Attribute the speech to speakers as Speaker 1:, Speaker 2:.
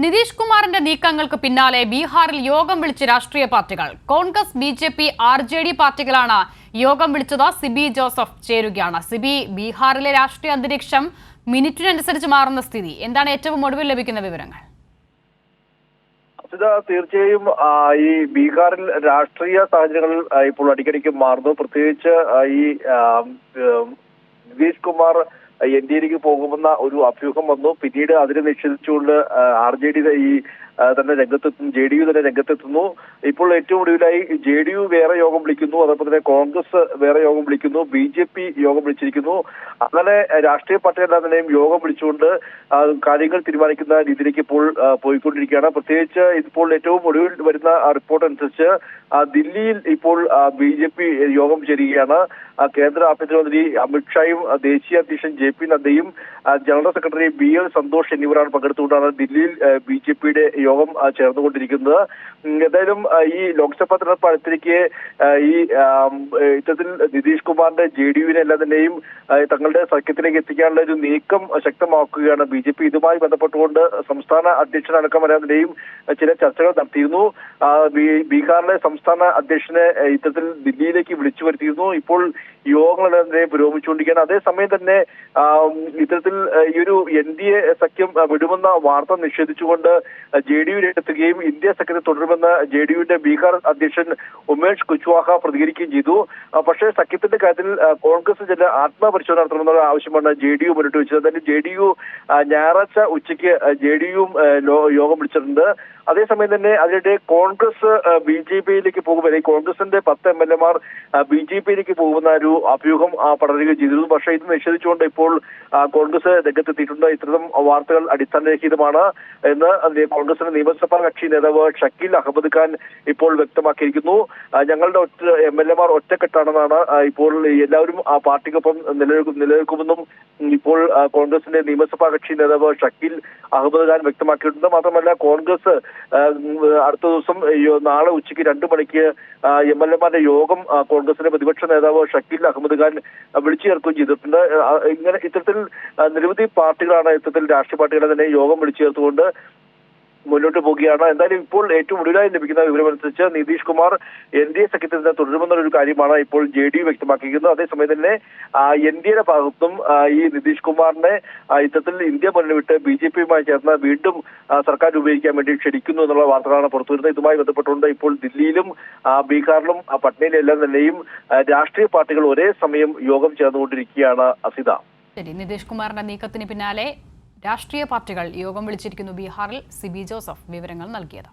Speaker 1: നിതീഷ് കുമാറിന്റെ നീക്കങ്ങൾക്ക് പിന്നാലെ ബീഹാറിൽ യോഗം വിളിച്ച് രാഷ്ട്രീയ പാർട്ടികൾ. കോൺഗ്രസ്, ബിജെപി, ആർജെഡി പാർട്ടികളാണ് യോഗം വിളിച്ചത്. സിബി ജോസഫ് ചേരുകയാണ്. സിബി, ബീഹാറിലെ രാഷ്ട്രീയ അന്തരീക്ഷം മിനിറ്റിനനുസരിച്ച് മാറുന്ന സ്ഥിതി. എന്താണ് ഏറ്റവും ഒടുവിൽ ലഭിക്കുന്ന വിവരങ്ങൾ?
Speaker 2: തീർച്ചയായും ഈ ബീഹാറിൽ രാഷ്ട്രീയ സാഹചര്യങ്ങൾ ഇപ്പോൾ അടിക്കടിക്ക് മാറുന്നു. പ്രത്യേകിച്ച് ഈ നിതീഷ് കുമാർ NDAയിലേക്ക് പോകുമെന്ന ഒരു അഭ്യൂഹം വന്നു. പിന്നീട് അതിനെ നിഷേധിച്ചുകൊണ്ട് RJD തന്നെ രംഗത്തെത്തുന്നു, JDU തന്നെ രംഗത്തെത്തുന്നു. ഇപ്പോൾ ഏറ്റവും ഒടുവിലായി JDU വേറെ യോഗം വിളിക്കുന്നു, അതോടൊപ്പം തന്നെ കോൺഗ്രസ് വേറെ യോഗം വിളിക്കുന്നു, BJP യോഗം വിളിച്ചിരിക്കുന്നു. അങ്ങനെ രാഷ്ട്രീയ പാർട്ടികളെല്ലാം തന്നെയും യോഗം വിളിച്ചുകൊണ്ട് കാര്യങ്ങൾ തീരുമാനിക്കുന്ന രീതിയിലേക്ക് ഇപ്പോൾ പോയിക്കൊണ്ടിരിക്കുകയാണ്. പ്രത്യേകിച്ച് ഇപ്പോൾ ഏറ്റവും ഒടുവിൽ വരുന്ന റിപ്പോർട്ട് അനുസരിച്ച് ദില്ലിയിൽ ഇപ്പോൾ BJP യോഗം ചേരുകയാണ്. കേന്ദ്ര ആഭ്യന്തരമന്ത്രി അമിത്ഷായും ദേശീയ അധ്യക്ഷൻ JP നദ്ദയും ജനറൽ സെക്രട്ടറി BL സന്തോഷ് എന്നിവരാണ് പങ്കെടുത്തുകൊണ്ടാണ് ദില്ലിയിൽ BJPയുടെ യോഗം ചേർന്നുകൊണ്ടിരിക്കുന്നത്. എന്തായാലും ഈ ലോക്സഭാ തെരഞ്ഞെടുപ്പ് അടുത്തിരിക്കെ ഈ ഇത്തരത്തിൽ നിതീഷ് കുമാറിന്റെ JDUവിനെ എല്ലാം തന്നെയും തങ്ങളുടെ സഖ്യത്തിലേക്ക് എത്തിക്കാനുള്ള ഒരു നീക്കം ശക്തമാക്കുകയാണ് BJP. ഇതുമായി ബന്ധപ്പെട്ടുകൊണ്ട് സംസ്ഥാന അധ്യക്ഷനടക്കം എല്ലാം തന്നെയും ചില ചർച്ചകൾ നടത്തിയിരുന്നു. ബീഹാറിലെ സംസ്ഥാന അധ്യക്ഷനെ ഇത്തരത്തിൽ ദില്ലിയിലേക്ക് വിളിച്ചു വരുത്തിയിരുന്നു. ഇപ്പോൾ യോഗങ്ങളെല്ലാം തന്നെ പുരോഗമിച്ചുകൊണ്ടിരിക്കുകയാണ്. അതേസമയം തന്നെ ഇത്തരത്തിൽ ഈ ഒരു NDA സഖ്യം വിടുമെന്ന വാർത്ത നിഷേധിച്ചുകൊണ്ട് JDU എത്തുകയും ഇന്ത്യ സഖ്യത്തെ തുടരുമെന്ന് JDUവിന്റെ ബീഹാർ അധ്യക്ഷൻ ഉമേഷ് കുശ്വാഹ പ്രതികരിക്കുകയും ചെയ്തു. പക്ഷേ സഖ്യത്തിന്റെ കാര്യത്തിൽ കോൺഗ്രസ് ചില ആത്മപരിശോധന നടത്തണമെന്നുള്ള ആവശ്യമാണ് JDU മുന്നോട്ട് വെച്ചത്. അതായത് JDU ഞായറാഴ്ച ഉച്ചയ്ക്ക് JDUവും യോഗം വിളിച്ചിട്ടുണ്ട്. അതേസമയം തന്നെ അതിനിടെ കോൺഗ്രസ് BJPയിലേക്ക് പോകുമ്പോൾ കോൺഗ്രസിന്റെ 10 MLAമാർ BJPയിലേക്ക് പോകുന്ന ഒരു അഭ്യൂഹം പടരുകയും ചെയ്തിരുന്നു. പക്ഷേ ഇത് നിഷേധിച്ചുകൊണ്ട് ഇപ്പോൾ കോൺഗ്രസ് രംഗത്തെത്തിയിട്ടുണ്ട്. ഇത്തരം വാർത്തകൾ അടിസ്ഥാനരഹിതമാണ് എന്ന് കോൺഗ്രസിന്റെ നിയമസഭാ കക്ഷി നേതാവ് ഷക്കീൽ അഹമ്മദ് ഖാൻ ഇപ്പോൾ വ്യക്തമാക്കിയിരിക്കുന്നു. ഞങ്ങളുടെ MLAമാർ ഒറ്റക്കെട്ടാണെന്നാണ് ഇപ്പോൾ എല്ലാവരും ആ പാർട്ടിക്കൊപ്പം നിലനിൽക്കുമെന്നും ഇപ്പോൾ കോൺഗ്രസിന്റെ നിയമസഭാ കക്ഷി നേതാവ് ഷക്കീൽ അഹമ്മദ് ഖാൻ വ്യക്തമാക്കിയിട്ടുണ്ട്. മാത്രമല്ല കോൺഗ്രസ് അടുത്ത ദിവസം നാളെ ഉച്ചയ്ക്ക് 2 മണിക്ക് MLAമാരുടെ യോഗം കോൺഗ്രസിന്റെ പ്രതിപക്ഷ നേതാവ് ഷക്കീൽ അഹമ്മദ് ഖാൻ വിളിച്ചു ചേർക്കുകയും ചെയ്തിട്ടുണ്ട്. ഇങ്ങനെ ഇത്തരത്തിൽ നിരവധി പാർട്ടികളാണ് ഇത്തരത്തിൽ രാഷ്ട്രീയ പാർട്ടികളെ തന്നെ യോഗം വിളിച്ചു ചേർത്തുകൊണ്ട് മുന്നോട്ട് പോവുകയാണ്. എന്തായാലും ഇപ്പോൾ ഏറ്റവും ഒടുവിലായി ലഭിക്കുന്ന വിവരമനുസരിച്ച് നിതീഷ് കുമാർ NDA സഖ്യത്തിൽ നിന്ന് തുടരുമെന്നൊരു കാര്യമാണ് ഇപ്പോൾ JDU വ്യക്തമാക്കിയിരിക്കുന്നത്. അതേസമയം തന്നെ NDAയുടെ ഭാഗത്തും ഈ നിതീഷ് കുമാറിനെ ഇത്തരത്തിൽ ഇന്ത്യ മുന്നണി വിട്ട് BJPയുമായി ചേർന്ന് വീണ്ടും സർക്കാർ രൂപീകരിക്കാൻ വേണ്ടി ക്ഷണിക്കുന്നു എന്നുള്ള വാർത്തകളാണ് പുറത്തുവരുന്നത്. ഇതുമായി ബന്ധപ്പെട്ടുകൊണ്ട് ഇപ്പോൾ ദില്ലിയിലും ബീഹാറിലും പട്നയിലും എല്ലാം തന്നെയും രാഷ്ട്രീയ പാർട്ടികൾ ഒരേ സമയം യോഗം ചേർന്നുകൊണ്ടിരിക്കുകയാണ്. അസിത,
Speaker 1: ശരി. നിതീഷ് കുമാറിന്റെ നീക്കത്തിന് പിന്നാലെ രാഷ്ട്രീയ പാർട്ടികൾ യോഗം വിളിച്ചിരിക്കുന്നു. ബീഹാറിൽ സിബി ജോസഫ് വിവരങ്ങൾ നൽകിയത്.